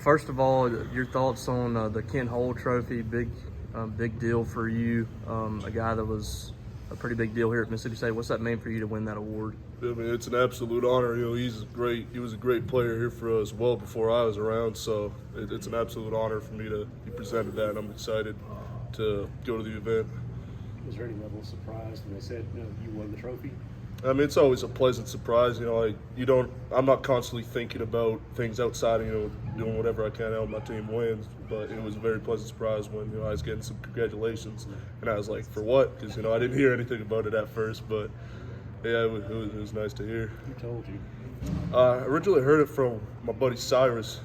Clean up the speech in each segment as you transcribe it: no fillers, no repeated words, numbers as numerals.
First of all, your thoughts on the Ken Hole Trophy. Big deal for you. A guy that was a pretty big deal here at Mississippi State. What's that mean for you to win that award? I mean, it's an absolute honor. He was a great player here for us well before I was around. So it's an absolute honor for me to be presented that, and I'm excited to go to the event. Was there any level of surprise when they said, you won the trophy? I mean, it's always a pleasant surprise. I'm not constantly thinking about things outside of, doing whatever I can to help my team win. But it was a very pleasant surprise when, I was getting some congratulations. And I was like, for what? Because, I didn't hear anything about it at first. But, yeah, it was nice to hear. Who told you? I originally heard it from my buddy Cyrus.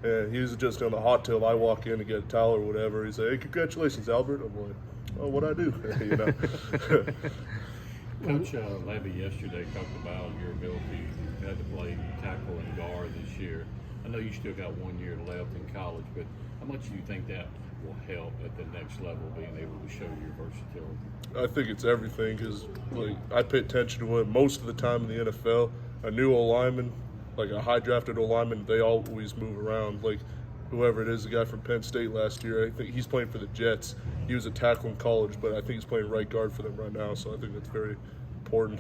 And he was just on the hot tub. I walk in to get a towel or whatever. He's like, hey, congratulations, Albert. I'm like, oh, what'd I do? Coach Levy yesterday talked about your ability to play tackle and guard this year. I know you still got 1 year left in college, but how much do you think that will help at the next level, being able to show your versatility? I think it's everything because, I pay attention to it most of the time in the NFL. A new O-lineman, like a high-drafted O-lineman, they always move around. Like, whoever it is, the guy from Penn State last year, I think he's playing for the Jets. He was a tackle in college, but I think he's playing right guard for them right now, so I think that's very important.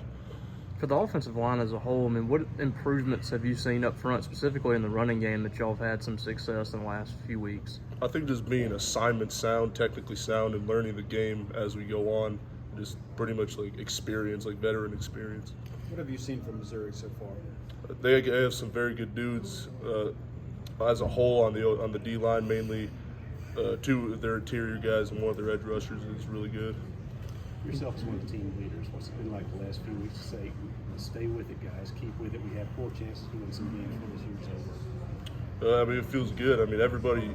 For the offensive line as a whole, I mean, what improvements have you seen up front, specifically in the running game, that y'all have had some success in the last few weeks? I think just being assignment sound, technically sound, and learning the game as we go on, just pretty much experience, veteran experience. What have you seen from Missouri so far? They have some very good dudes as a whole on the D line, mainly two of their interior guys and one of their edge rushers is really good. Yourself as one of the team leaders, what's it been like the last few weeks to say, stay with it, guys, keep with it. We have 4 chances to win some games when this year's over. I mean, it feels good. I mean, everybody,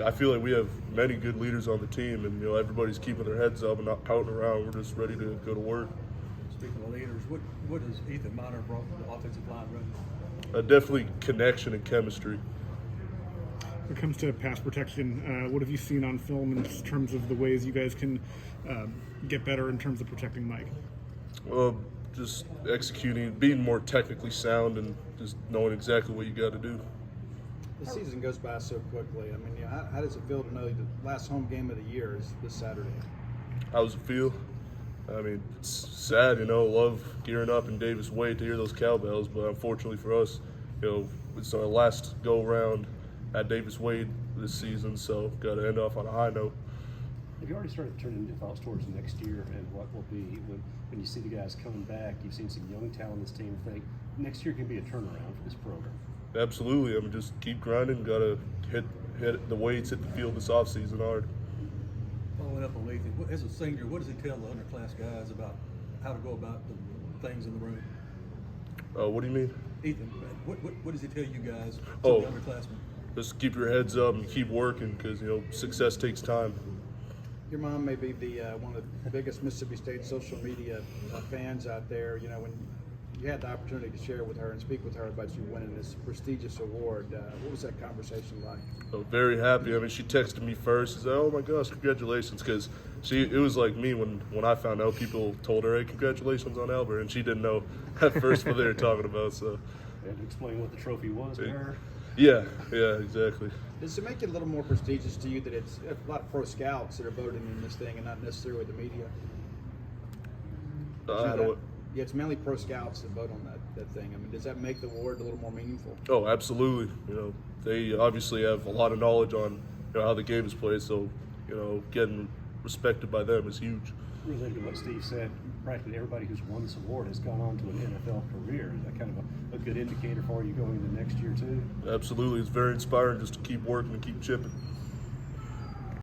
I feel like we have many good leaders on the team, and, everybody's keeping their heads up and not pouting around. We're just ready to go to work. Speaking of leaders, what does Ethan Miner brought to the offensive line room? Definitely connection and chemistry. When it comes to pass protection, what have you seen on film in terms of the ways you guys can get better in terms of protecting Mike? Well, just executing, being more technically sound, and just knowing exactly what you got to do. The season goes by so quickly. I mean, how does it feel to know the last home game of the year is this Saturday? How does it feel? I mean, it's sad, love gearing up in Davis Wade to hear those cowbells, but unfortunately for us, it's our last go-around at Davis Wade this season, so got to end off on a high note. Have you already started turning your thoughts towards next year and what will be when you see the guys coming back? You've seen some young talent in this team. Think next year can be a turnaround for this program. Absolutely. I mean, just keep grinding. Got to hit the weights, hit the field this offseason hard. Following up on Ethan, as a senior, what does he tell the underclass guys about how to go about the things in the room? What do you mean? Ethan, what does he tell you guys, the underclassmen? Just keep your heads up and keep working because, success takes time. Your mom may be one of the biggest Mississippi State social media fans out there. When you had the opportunity to share with her and speak with her about you winning this prestigious award, what was that conversation like? Oh, very happy. I mean, she texted me first. She said, "Oh my gosh, congratulations!" Because it was like me when I found out. People told her, "Hey, congratulations on Albert," and she didn't know at first what they were talking about. So, and to explain what the trophy was to her. Yeah, exactly. Does it make it a little more prestigious to you that it's a lot of pro scouts that are voting in this thing and not necessarily the media? Yeah, it's mainly pro scouts that vote on that thing. I mean, does that make the award a little more meaningful? Oh, absolutely. They obviously have a lot of knowledge on how the game is played, so getting respected by them is huge. Related to what Steve said, practically everybody who's won this award has gone on to an NFL career. Is that kind of a good indicator for you going into next year too? Absolutely. It's very inspiring just to keep working and keep chipping.